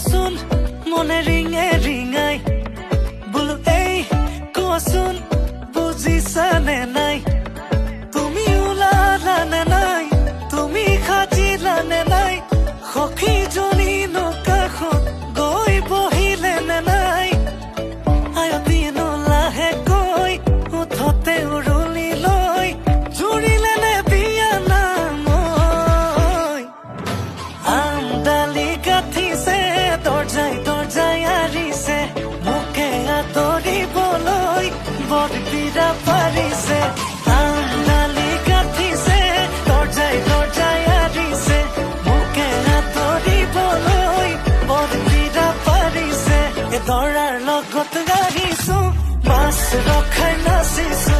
কোৱাচোন মনে ৰিঙে ৰিঙাই বোলো এই কোৱাচোন বুজিছানে নাই তুমি ওলালানে নাই তুমি সাজিলানে নাই সখীজনী কাষত গৈ বহিলেনে নাই আয়তীন লাহেকৈ উঠতে উৰুলি লৈ জুৰিলেনে বিয়া নাম আমডালি গাঠিছে দৰ্জাই দৰ্জাই আৰিছে মোকে আদৰিবলৈ বৰপীৰা পাৰিছে আমডালি গাঠিছে দৰ্জাই দৰ্জাই আৰিছে মোকে আদৰিবলৈ বৰপীৰা পাৰিছে এই দৰাৰ লগত আহিছো মাছ ৰখাই নাচিছো